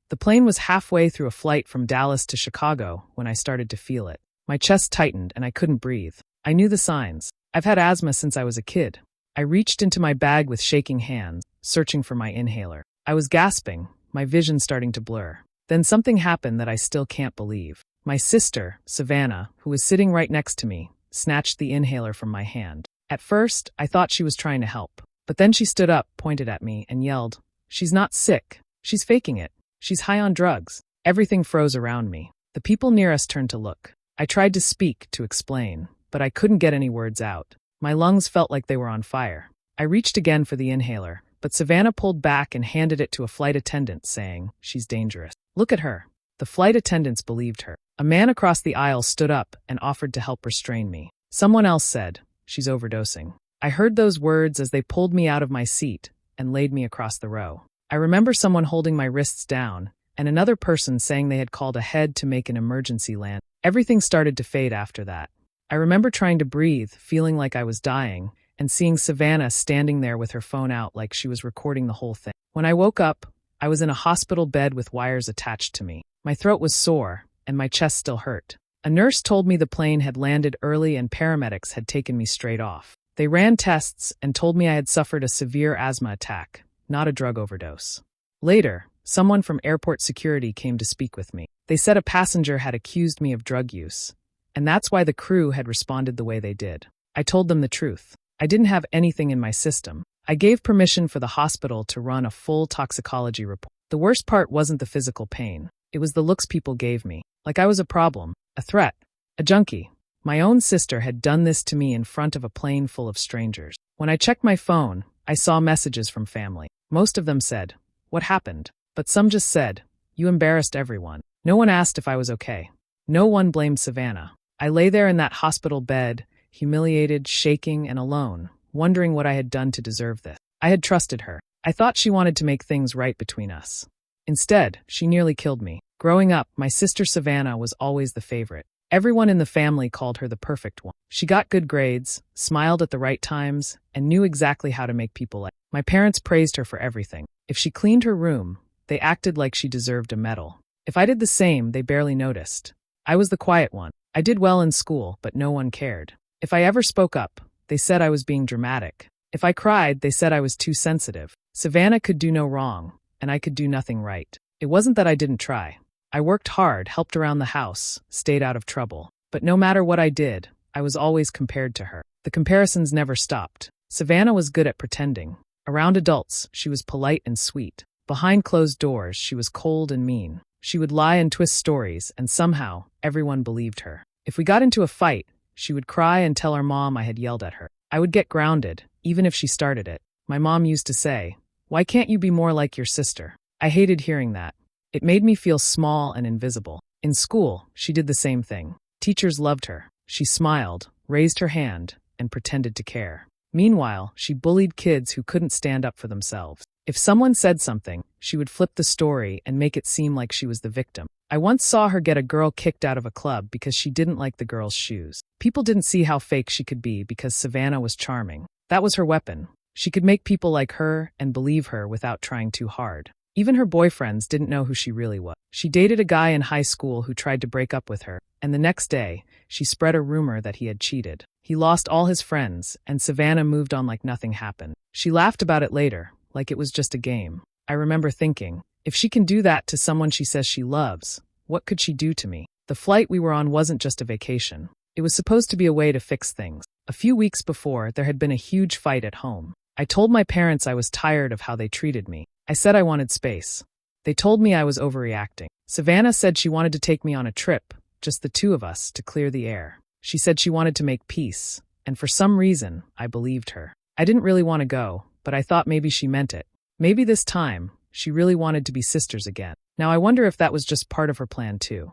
The plane was halfway through a flight from Dallas to Chicago when I started to feel it. My chest tightened and I couldn't breathe. I knew the signs. I've had asthma since I was a kid. I reached into my bag with shaking hands, searching for my inhaler. I was gasping, my vision starting to blur. Then something happened that I still can't believe. My sister, Savannah, who was sitting right next to me, snatched the inhaler from my hand. At first, I thought she was trying to help. But then she stood up, pointed at me, and yelled, "She's not sick. She's faking it. She's high on drugs." Everything froze around me. The people near us turned to look. I tried to speak, to explain, but I couldn't get any words out. My lungs felt like they were on fire. I reached again for the inhaler, but Savannah pulled back and handed it to a flight attendant, saying, "She's dangerous. Look at her." The flight attendants believed her. A man across the aisle stood up and offered to help restrain me. Someone else said, "She's overdosing." I heard those words as they pulled me out of my seat and laid me across the row. I remember someone holding my wrists down, and another person saying they had called ahead to make an emergency land. Everything started to fade after that. I remember trying to breathe, feeling like I was dying, and seeing Savannah standing there with her phone out like she was recording the whole thing. When I woke up, I was in a hospital bed with wires attached to me. My throat was sore, and my chest still hurt. A nurse told me the plane had landed early and paramedics had taken me straight off. They ran tests and told me I had suffered a severe asthma attack, not a drug overdose. Later, someone from airport security came to speak with me. They said a passenger had accused me of drug use, and that's why the crew had responded the way they did. I told them the truth. I didn't have anything in my system. I gave permission for the hospital to run a full toxicology report. The worst part wasn't the physical pain. It was the looks people gave me, like I was a problem, a threat, a junkie. My own sister had done this to me in front of a plane full of strangers. When I checked my phone, I saw messages from family. Most of them said, "What happened?" But some just said, "You embarrassed everyone." No one asked if I was okay. No one blamed Savannah. I lay there in that hospital bed, humiliated, shaking, and alone, wondering what I had done to deserve this. I had trusted her. I thought she wanted to make things right between us. Instead, she nearly killed me. Growing up, my sister Savannah was always the favorite. Everyone in the family called her the perfect one. She got good grades, smiled at the right times, and knew exactly how to make people laugh. My parents praised her for everything. If she cleaned her room, they acted like she deserved a medal. If I did the same, they barely noticed. I was the quiet one. I did well in school, but no one cared. If I ever spoke up, they said I was being dramatic. If I cried, they said I was too sensitive. Savannah could do no wrong, and I could do nothing right. It wasn't that I didn't try. I worked hard, helped around the house, stayed out of trouble. But no matter what I did, I was always compared to her. The comparisons never stopped. Savannah was good at pretending. Around adults, she was polite and sweet. Behind closed doors, she was cold and mean. She would lie and twist stories, and somehow, everyone believed her. If we got into a fight, she would cry and tell our mom I had yelled at her. I would get grounded, even if she started it. My mom used to say, "Why can't you be more like your sister?" I hated hearing that. It made me feel small and invisible. In school, she did the same thing. Teachers loved her. She smiled, raised her hand, and pretended to care. Meanwhile, she bullied kids who couldn't stand up for themselves. If someone said something, she would flip the story and make it seem like she was the victim. I once saw her get a girl kicked out of a club because she didn't like the girl's shoes. People didn't see how fake she could be because Savannah was charming. That was her weapon. She could make people like her and believe her without trying too hard. Even her boyfriends didn't know who she really was. She dated a guy in high school who tried to break up with her, and the next day, she spread a rumor that he had cheated. He lost all his friends, and Savannah moved on like nothing happened. She laughed about it later, like it was just a game. I remember thinking, if she can do that to someone she says she loves, what could she do to me? The flight we were on wasn't just a vacation. It was supposed to be a way to fix things. A few weeks before, there had been a huge fight at home. I told my parents I was tired of how they treated me. I said I wanted space. They told me I was overreacting. Savannah said she wanted to take me on a trip, just the two of us, to clear the air. She said she wanted to make peace, and for some reason, I believed her. I didn't really want to go, but I thought maybe she meant it. Maybe this time, she really wanted to be sisters again. Now I wonder if that was just part of her plan too.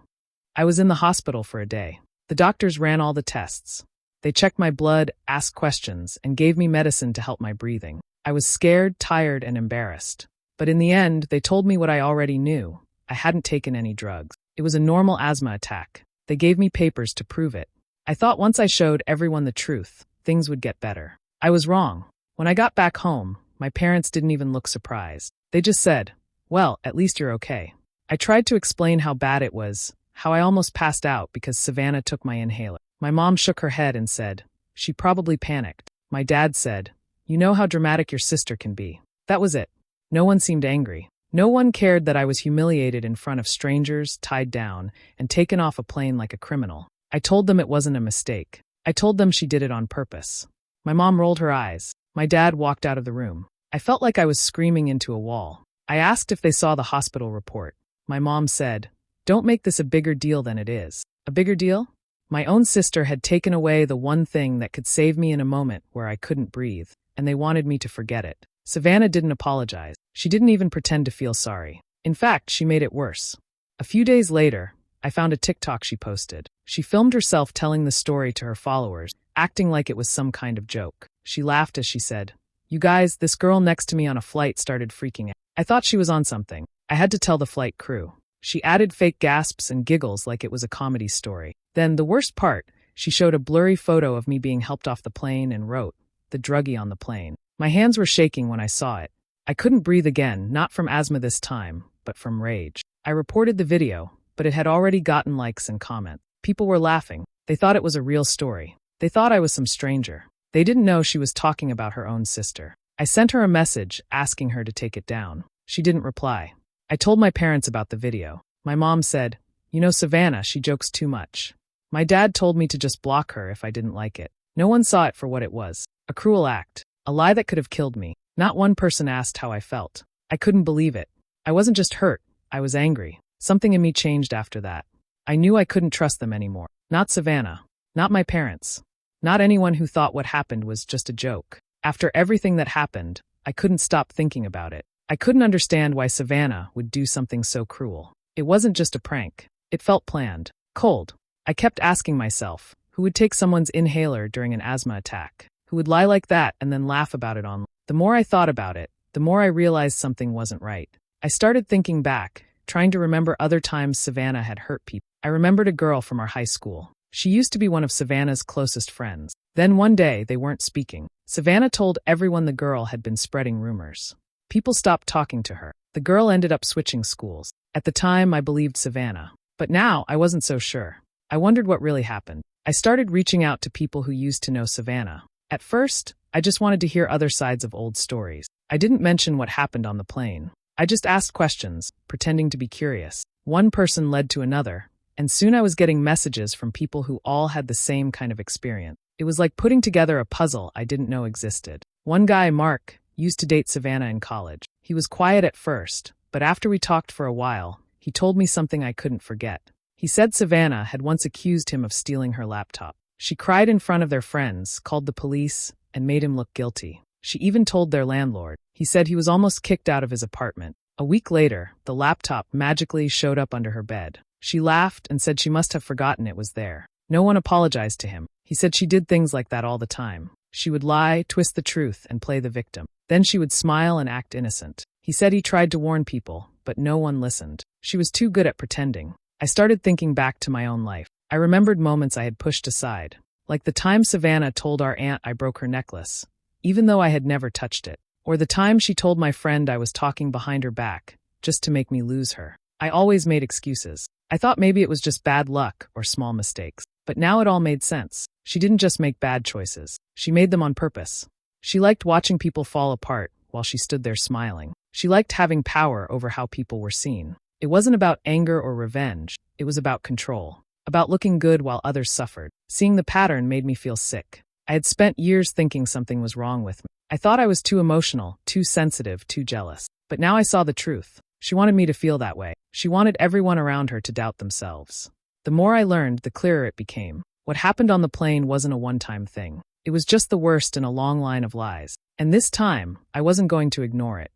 I was in the hospital for a day. The doctors ran all the tests. They checked my blood, asked questions, and gave me medicine to help my breathing. I was scared, tired, and embarrassed. But in the end, they told me what I already knew. I hadn't taken any drugs. It was a normal asthma attack. They gave me papers to prove it. I thought once I showed everyone the truth, things would get better. I was wrong. When I got back home, my parents didn't even look surprised. They just said, "Well, at least you're okay." I tried to explain how bad it was, how I almost passed out because Savannah took my inhaler. My mom shook her head and said, "She probably panicked." My dad said, "You know how dramatic your sister can be." That was it. No one seemed angry. No one cared that I was humiliated in front of strangers, tied down, and taken off a plane like a criminal. I told them it wasn't a mistake. I told them she did it on purpose. My mom rolled her eyes. My dad walked out of the room. I felt like I was screaming into a wall. I asked if they saw the hospital report. My mom said, "Don't make this a bigger deal than it is." A bigger deal? My own sister had taken away the one thing that could save me in a moment where I couldn't breathe, and they wanted me to forget it. Savannah didn't apologize. She didn't even pretend to feel sorry. In fact, she made it worse. A few days later, I found a TikTok she posted. She filmed herself telling the story to her followers, acting like it was some kind of joke. She laughed as she said, "You guys, this girl next to me on a flight started freaking out. I thought she was on something. I had to tell the flight crew." She added fake gasps and giggles like it was a comedy story. Then, the worst part, she showed a blurry photo of me being helped off the plane and wrote, "The druggie on the plane." My hands were shaking when I saw it. I couldn't breathe again, not from asthma this time, but from rage. I reported the video, but it had already gotten likes and comments. People were laughing. They thought it was a real story. They thought I was some stranger. They didn't know she was talking about her own sister. I sent her a message asking her to take it down. She didn't reply. I told my parents about the video. My mom said, "You know Savannah, she jokes too much." My dad told me to just block her if I didn't like it. No one saw it for what it was. A cruel act. A lie that could have killed me. Not one person asked how I felt. I couldn't believe it. I wasn't just hurt. I was angry. Something in me changed after that. I knew I couldn't trust them anymore. Not Savannah. Not my parents. Not anyone who thought what happened was just a joke. After everything that happened, I couldn't stop thinking about it. I couldn't understand why Savannah would do something so cruel. It wasn't just a prank. It felt planned. Cold. I kept asking myself, who would take someone's inhaler during an asthma attack? Who would lie like that and then laugh about it online? The more I thought about it, the more I realized something wasn't right. I started thinking back, trying to remember other times Savannah had hurt people. I remembered a girl from our high school. She used to be one of Savannah's closest friends. Then one day, they weren't speaking. Savannah told everyone the girl had been spreading rumors. People stopped talking to her. The girl ended up switching schools. At the time, I believed Savannah. But now, I wasn't so sure. I wondered what really happened. I started reaching out to people who used to know Savannah. At first, I just wanted to hear other sides of old stories. I didn't mention what happened on the plane. I just asked questions, pretending to be curious. One person led to another, and soon I was getting messages from people who all had the same kind of experience. It was like putting together a puzzle I didn't know existed. One guy, Mark, used to date Savannah in college. He was quiet at first, but after we talked for a while, he told me something I couldn't forget. He said Savannah had once accused him of stealing her laptop. She cried in front of their friends, called the police, and made him look guilty. She even told their landlord. He said he was almost kicked out of his apartment. A week later, the laptop magically showed up under her bed. She laughed and said she must have forgotten it was there. No one apologized to him. He said she did things like that all the time. She would lie, twist the truth, and play the victim. Then she would smile and act innocent. He said he tried to warn people, but no one listened. She was too good at pretending. I started thinking back to my own life. I remembered moments I had pushed aside. Like the time Savannah told our aunt I broke her necklace, even though I had never touched it. Or the time she told my friend I was talking behind her back, just to make me lose her. I always made excuses. I thought maybe it was just bad luck or small mistakes. But now it all made sense. She didn't just make bad choices. She made them on purpose. She liked watching people fall apart while she stood there smiling. She liked having power over how people were seen. It wasn't about anger or revenge. It was about control. About looking good while others suffered. Seeing the pattern made me feel sick. I had spent years thinking something was wrong with me. I thought I was too emotional, too sensitive, too jealous. But now I saw the truth. She wanted me to feel that way. She wanted everyone around her to doubt themselves. The more I learned, the clearer it became. What happened on the plane wasn't a one-time thing. It was just the worst in a long line of lies. And this time, I wasn't going to ignore it.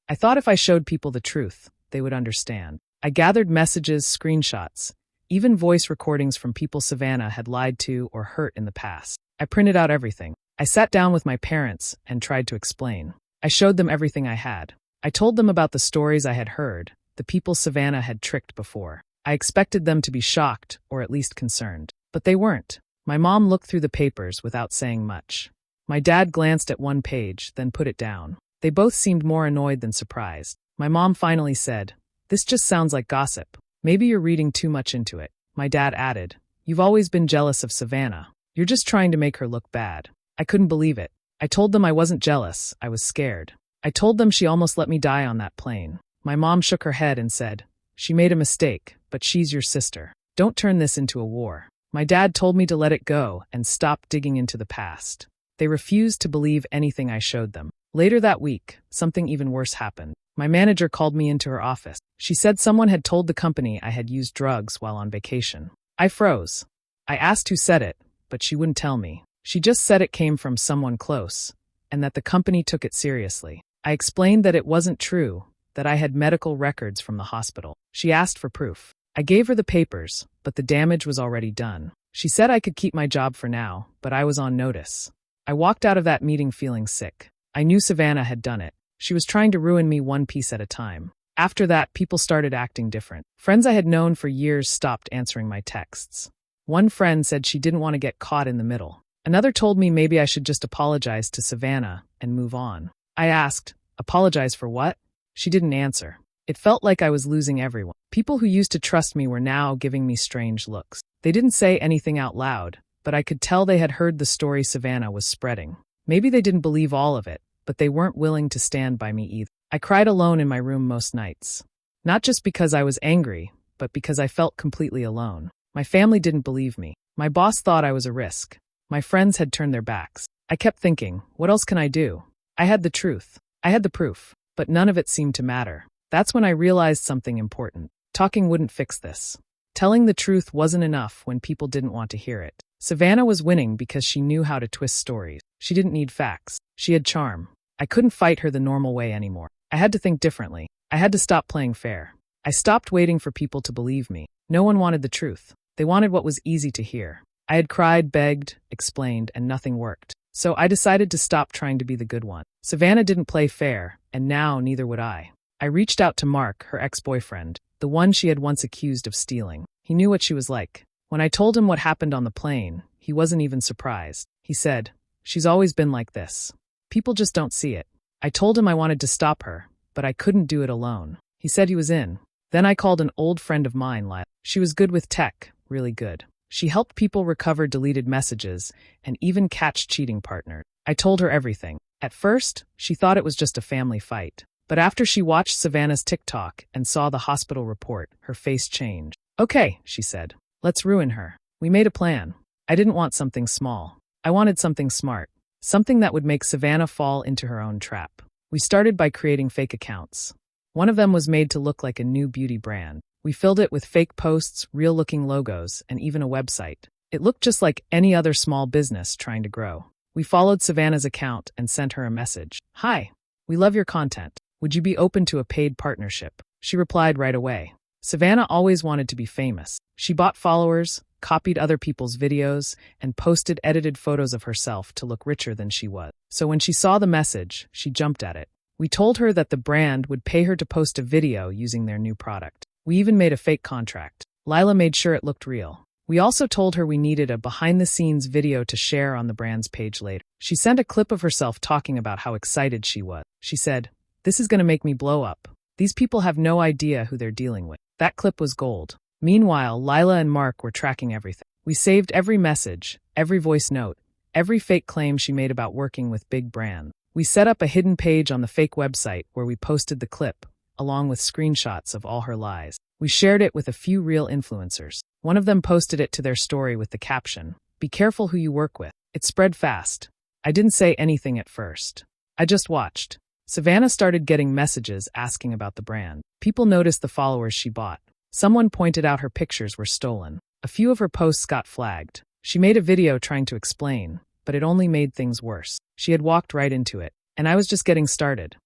I thought if I showed people the truth, they would understand. I gathered messages, screenshots, even voice recordings from people Savannah had lied to or hurt in the past. I printed out everything. I sat down with my parents and tried to explain. I showed them everything I had. I told them about the stories I had heard, the people Savannah had tricked before. I expected them to be shocked or at least concerned. But they weren't. My mom looked through the papers without saying much. My dad glanced at one page, then put it down. They both seemed more annoyed than surprised. My mom finally said, This just sounds like gossip. Maybe you're reading too much into it. My dad added, you've always been jealous of Savannah. You're just trying to make her look bad. I couldn't believe it. I told them I wasn't jealous, I was scared. I told them she almost let me die on that plane. My mom shook her head and said, she made a mistake, but she's your sister. Don't turn this into a war. My dad told me to let it go and stop digging into the past. They refused to believe anything I showed them. Later that week, something even worse happened. My manager called me into her office. She said someone had told the company I had used drugs while on vacation. I froze. I asked who said it, but she wouldn't tell me. She just said it came from someone close, and that the company took it seriously. I explained that it wasn't true, that I had medical records from the hospital. She asked for proof. I gave her the papers, but the damage was already done. She said I could keep my job for now, but I was on notice. I walked out of that meeting feeling sick. I knew Savannah had done it. She was trying to ruin me one piece at a time. After that, people started acting different. Friends I had known for years stopped answering my texts. One friend said she didn't want to get caught in the middle. Another told me maybe I should just apologize to Savannah and move on. I asked, apologize for what? She didn't answer. It felt like I was losing everyone. People who used to trust me were now giving me strange looks. They didn't say anything out loud, but I could tell they had heard the story Savannah was spreading. Maybe they didn't believe all of it, but they weren't willing to stand by me either. I cried alone in my room most nights. Not just because I was angry, but because I felt completely alone. My family didn't believe me. My boss thought I was a risk. My friends had turned their backs. I kept thinking, what else can I do? I had the truth. I had the proof, but none of it seemed to matter. That's when I realized something important. Talking wouldn't fix this. Telling the truth wasn't enough when people didn't want to hear it. Savannah was winning because she knew how to twist stories. She didn't need facts. She had charm. I couldn't fight her the normal way anymore. I had to think differently. I had to stop playing fair. I stopped waiting for people to believe me. No one wanted the truth. They wanted what was easy to hear. I had cried, begged, explained, and nothing worked. So I decided to stop trying to be the good one. Savannah didn't play fair, and now neither would I. I reached out to Mark, her ex-boyfriend, the one she had once accused of stealing. He knew what she was like. When I told him what happened on the plane, he wasn't even surprised. He said, she's always been like this. People just don't see it. I told him I wanted to stop her, but I couldn't do it alone. He said he was in. Then I called an old friend of mine, Lila. She was good with tech, really good. She helped people recover deleted messages and even catch cheating partners. I told her everything. At first, she thought it was just a family fight. But after she watched Savannah's TikTok and saw the hospital report, her face changed. Okay, she said. Let's ruin her. We made a plan. I didn't want something small. I wanted something smart. Something that would make Savannah fall into her own trap. We started by creating fake accounts. One of them was made to look like a new beauty brand. We filled it with fake posts, real-looking logos, and even a website. It looked just like any other small business trying to grow. We followed Savannah's account and sent her a message. Hi, we love your content. Would you be open to a paid partnership? She replied right away. Savannah always wanted to be famous. She bought followers, copied other people's videos, and posted edited photos of herself to look richer than she was. So when she saw the message, she jumped at it. We told her that the brand would pay her to post a video using their new product. We even made a fake contract. Lila made sure it looked real. We also told her we needed a behind-the-scenes video to share on the brand's page later. She sent a clip of herself talking about how excited she was. She said, "This is going to make me blow up. These people have no idea who they're dealing with." That clip was gold. Meanwhile, Lila and Mark were tracking everything. We saved every message, every voice note, every fake claim she made about working with big brands. We set up a hidden page on the fake website where we posted the clip, along with screenshots of all her lies. We shared it with a few real influencers. One of them posted it to their story with the caption, "Be careful who you work with." It spread fast. I didn't say anything at first. I just watched. Savannah started getting messages asking about the brand. People noticed the followers she bought. Someone pointed out her pictures were stolen. A few of her posts got flagged. She made a video trying to explain, but it only made things worse. She had walked right into it, and I was just getting started.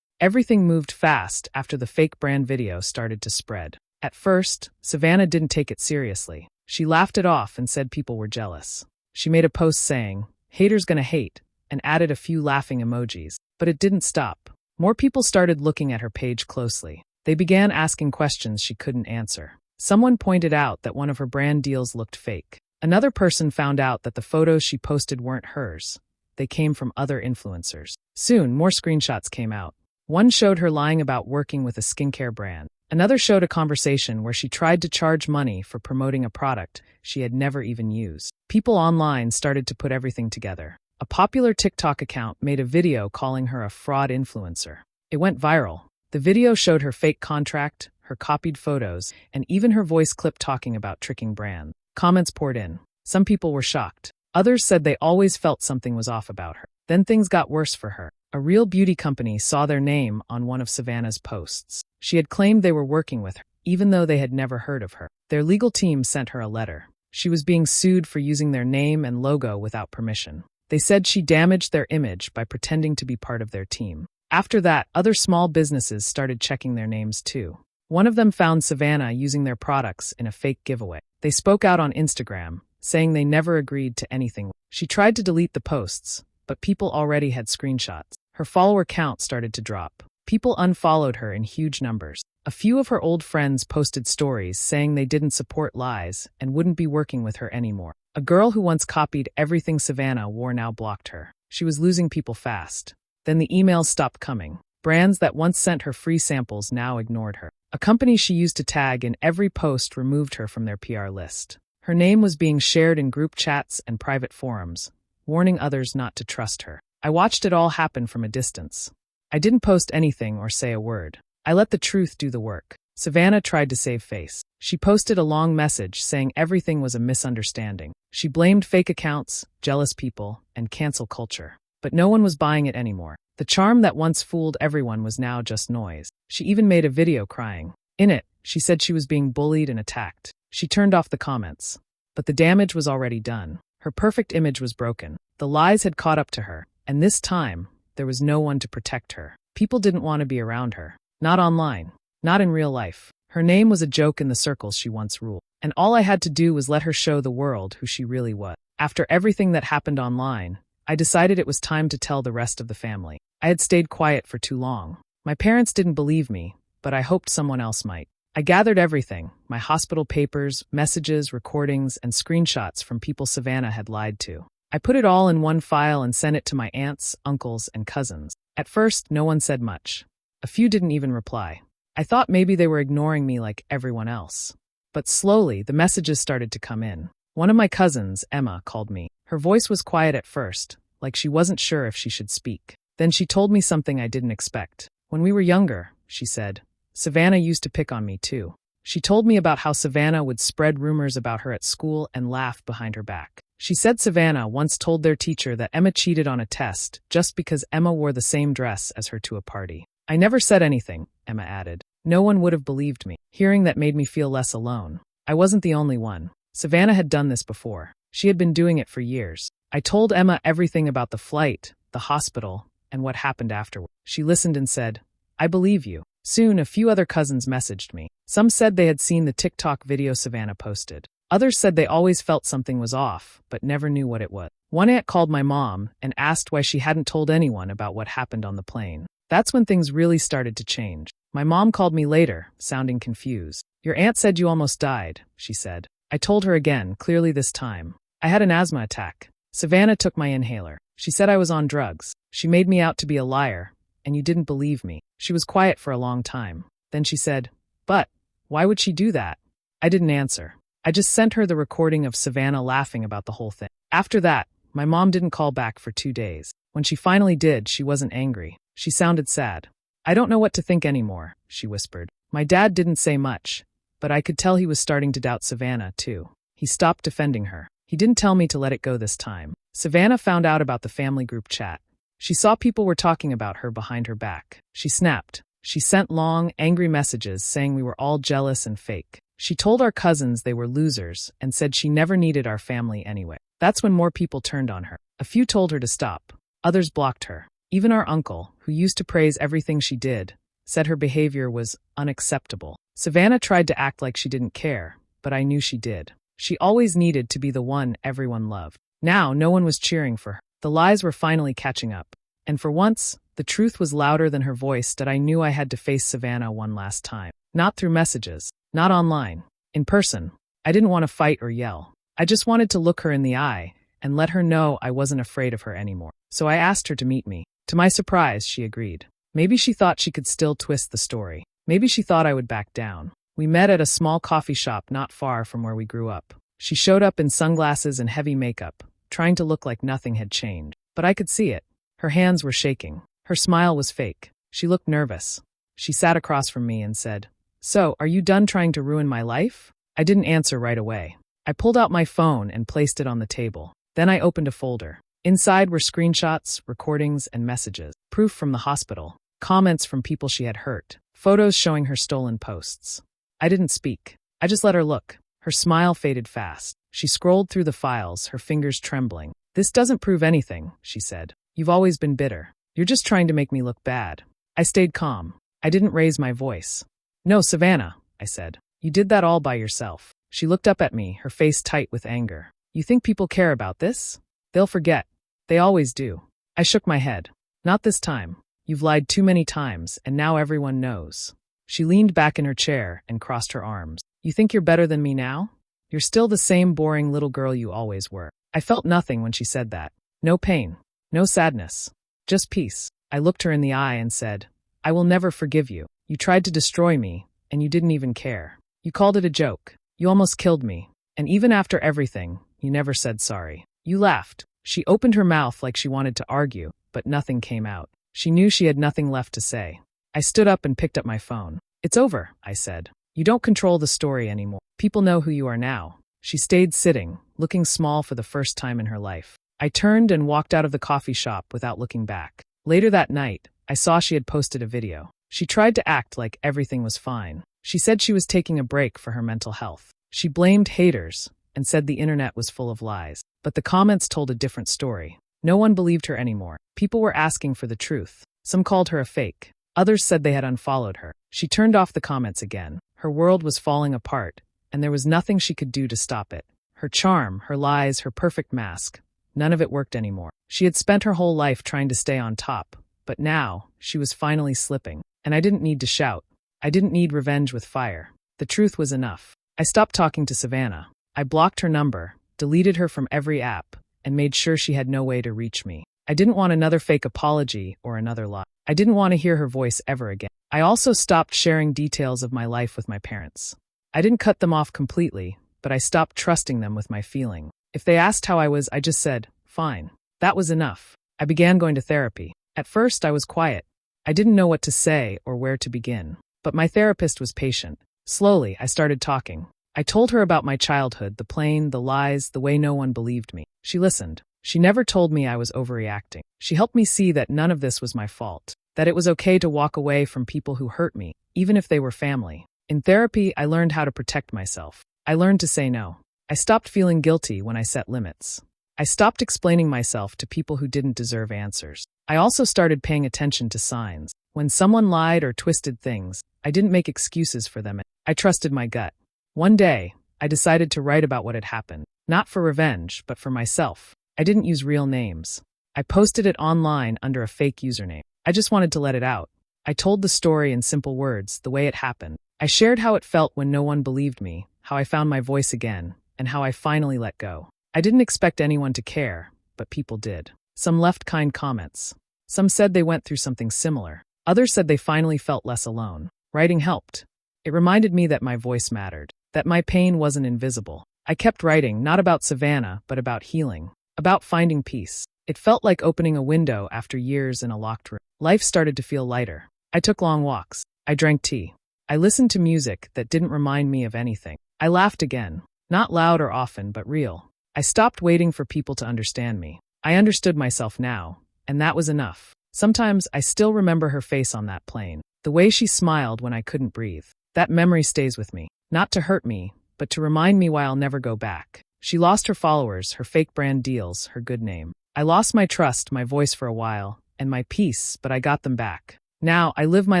Everything moved fast after the fake brand video started to spread. At first, Savannah didn't take it seriously. She laughed it off and said people were jealous. She made a post saying, "Haters gonna hate," and added a few laughing emojis. But it didn't stop. More people started looking at her page closely. They began asking questions she couldn't answer. Someone pointed out that one of her brand deals looked fake. Another person found out that the photos she posted weren't hers. They came from other influencers. Soon, more screenshots came out. One showed her lying about working with a skincare brand. Another showed a conversation where she tried to charge money for promoting a product she had never even used. People online started to put everything together. A popular TikTok account made a video calling her a fraud influencer. It went viral. The video showed her fake contract, her copied photos, and even her voice clip talking about tricking brands. Comments poured in. Some people were shocked. Others said they always felt something was off about her. Then things got worse for her. A real beauty company saw their name on one of Savannah's posts. She had claimed they were working with her, even though they had never heard of her. Their legal team sent her a letter. She was being sued for using their name and logo without permission. They said she damaged their image by pretending to be part of their team. After that, other small businesses started checking their names too. One of them found Savannah using their products in a fake giveaway. They spoke out on Instagram, saying they never agreed to anything. She tried to delete the posts, but people already had screenshots. Her follower count started to drop. People unfollowed her in huge numbers. A few of her old friends posted stories saying they didn't support lies and wouldn't be working with her anymore. A girl who once copied everything Savannah wore now blocked her. She was losing people fast. Then the emails stopped coming. Brands that once sent her free samples now ignored her. A company she used to tag in every post removed her from their PR list. Her name was being shared in group chats and private forums, warning others not to trust her. I watched it all happen from a distance. I didn't post anything or say a word. I let the truth do the work. Savannah tried to save face. She posted a long message saying everything was a misunderstanding. She blamed fake accounts, jealous people, and cancel culture. But no one was buying it anymore. The charm that once fooled everyone was now just noise. She even made a video crying. In it, she said she was being bullied and attacked. She turned off the comments. But the damage was already done. Her perfect image was broken. The lies had caught up to her, and this time, there was no one to protect her. People didn't want to be around her. Not online. Not in real life. Her name was a joke in the circles she once ruled. And all I had to do was let her show the world who she really was. After everything that happened online, I decided it was time to tell the rest of the family. I had stayed quiet for too long. My parents didn't believe me, but I hoped someone else might. I gathered everything, my hospital papers, messages, recordings, and screenshots from people Savannah had lied to. I put it all in one file and sent it to my aunts, uncles, and cousins. At first, no one said much. A few didn't even reply. I thought maybe they were ignoring me like everyone else. But slowly, the messages started to come in. One of my cousins, Emma, called me. Her voice was quiet at first, like she wasn't sure if she should speak. Then she told me something I didn't expect. When we were younger, she said, Savannah used to pick on me too. She told me about how Savannah would spread rumors about her at school and laugh behind her back. She said Savannah once told their teacher that Emma cheated on a test just because Emma wore the same dress as her to a party. I never said anything, Emma added. No one would have believed me. Hearing that made me feel less alone. I wasn't the only one. Savannah had done this before. She had been doing it for years. I told Emma everything about the flight, the hospital, and what happened afterward. She listened and said, I believe you. Soon, a few other cousins messaged me. Some said they had seen the TikTok video Savannah posted. Others said they always felt something was off, but never knew what it was. One aunt called my mom and asked why she hadn't told anyone about what happened on the plane. That's when things really started to change. My mom called me later, sounding confused. Your aunt said you almost died, she said. I told her again, clearly this time. I had an asthma attack. Savannah took my inhaler. She said I was on drugs. She made me out to be a liar, and you didn't believe me. She was quiet for a long time. Then she said, but, why would she do that? I didn't answer. I just sent her the recording of Savannah laughing about the whole thing. After that, my mom didn't call back for 2 days. When she finally did, she wasn't angry. She sounded sad. I don't know what to think anymore, she whispered. My dad didn't say much, but I could tell he was starting to doubt Savannah, too. He stopped defending her. He didn't tell me to let it go this time. Savannah found out about the family group chat. She saw people were talking about her behind her back. She snapped. She sent long, angry messages saying we were all jealous and fake. She told our cousins they were losers and said she never needed our family anyway. That's when more people turned on her. A few told her to stop. Others blocked her. Even our uncle, who used to praise everything she did, said her behavior was unacceptable. Savannah tried to act like she didn't care, but I knew she did. She always needed to be the one everyone loved. Now, no one was cheering for her. The lies were finally catching up. And for once, the truth was louder than her voice that I knew I had to face Savannah one last time. Not through messages. Not online. In person. I didn't want to fight or yell. I just wanted to look her in the eye and let her know I wasn't afraid of her anymore. So I asked her to meet me. To my surprise, she agreed. Maybe she thought she could still twist the story. Maybe she thought I would back down. We met at a small coffee shop not far from where we grew up. She showed up in sunglasses and heavy makeup, trying to look like nothing had changed. But I could see it. Her hands were shaking. Her smile was fake. She looked nervous. She sat across from me and said, "So, are you done trying to ruin my life?" I didn't answer right away. I pulled out my phone and placed it on the table. Then I opened a folder. Inside were screenshots, recordings, and messages. Proof from the hospital. Comments from people she had hurt. Photos showing her stolen posts. I didn't speak. I just let her look. Her smile faded fast. She scrolled through the files, her fingers trembling. "This doesn't prove anything," she said. "You've always been bitter. You're just trying to make me look bad." I stayed calm. I didn't raise my voice. "No, Savannah," I said. "You did that all by yourself." She looked up at me, her face tight with anger. "You think people care about this? They'll forget. They always do." I shook my head. "Not this time. You've lied too many times, and now everyone knows." She leaned back in her chair and crossed her arms. "You think you're better than me now? You're still the same boring little girl you always were." I felt nothing when she said that. No pain. No sadness. Just peace. I looked her in the eye and said, "I will never forgive you. You tried to destroy me, and you didn't even care. You called it a joke. You almost killed me. And even after everything, you never said sorry. You laughed." She opened her mouth like she wanted to argue, but nothing came out. She knew she had nothing left to say. I stood up and picked up my phone. "It's over," I said. "You don't control the story anymore. People know who you are now." She stayed sitting, looking small for the first time in her life. I turned and walked out of the coffee shop without looking back. Later that night, I saw she had posted a video. She tried to act like everything was fine. She said she was taking a break for her mental health. She blamed haters and said the internet was full of lies. But the comments told a different story. No one believed her anymore. People were asking for the truth. Some called her a fake. Others said they had unfollowed her. She turned off the comments again. Her world was falling apart, and there was nothing she could do to stop it. Her charm, her lies, her perfect mask. None of it worked anymore. She had spent her whole life trying to stay on top, but now she was finally slipping. And I didn't need to shout. I didn't need revenge with fire. The truth was enough. I stopped talking to Savannah. I blocked her number, deleted her from every app, and made sure she had no way to reach me. I didn't want another fake apology or another lie. I didn't want to hear her voice ever again. I also stopped sharing details of my life with my parents. I didn't cut them off completely, but I stopped trusting them with my feeling. If they asked how I was, I just said, "Fine." That was enough. I began going to therapy. At first, I was quiet. I didn't know what to say or where to begin. But my therapist was patient. Slowly, I started talking. I told her about my childhood, the pain, the lies, the way no one believed me. She listened. She never told me I was overreacting. She helped me see that none of this was my fault, that it was okay to walk away from people who hurt me, even if they were family. In therapy, I learned how to protect myself. I learned to say no. I stopped feeling guilty when I set limits. I stopped explaining myself to people who didn't deserve answers. I also started paying attention to signs. When someone lied or twisted things, I didn't make excuses for them. I trusted my gut. One day, I decided to write about what had happened, not for revenge, but for myself. I didn't use real names. I posted it online under a fake username. I just wanted to let it out. I told the story in simple words, the way it happened. I shared how it felt when no one believed me, how I found my voice again, and how I finally let go. I didn't expect anyone to care, but people did. Some left kind comments. Some said they went through something similar. Others said they finally felt less alone. Writing helped. It reminded me that my voice mattered, that my pain wasn't invisible. I kept writing, not about Savannah, but about healing, about finding peace. It felt like opening a window after years in a locked room. Life started to feel lighter. I took long walks. I drank tea. I listened to music that didn't remind me of anything. I laughed again, not loud or often, but real. I stopped waiting for people to understand me. I understood myself now, and that was enough. Sometimes I still remember her face on that plane, the way she smiled when I couldn't breathe. That memory stays with me, not to hurt me, but to remind me why I'll never go back. She lost her followers, her fake brand deals, her good name. I lost my trust, my voice for a while, and my peace, but I got them back. Now I live my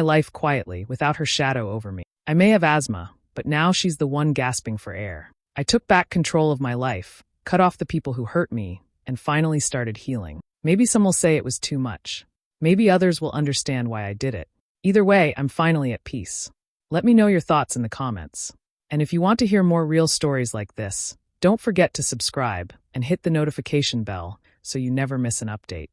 life quietly, without her shadow over me. I may have asthma, but now she's the one gasping for air. I took back control of my life, cut off the people who hurt me, and finally started healing. Maybe some will say it was too much. Maybe others will understand why I did it. Either way, I'm finally at peace. Let me know your thoughts in the comments. And if you want to hear more real stories like this, don't forget to subscribe and hit the notification bell so you never miss an update.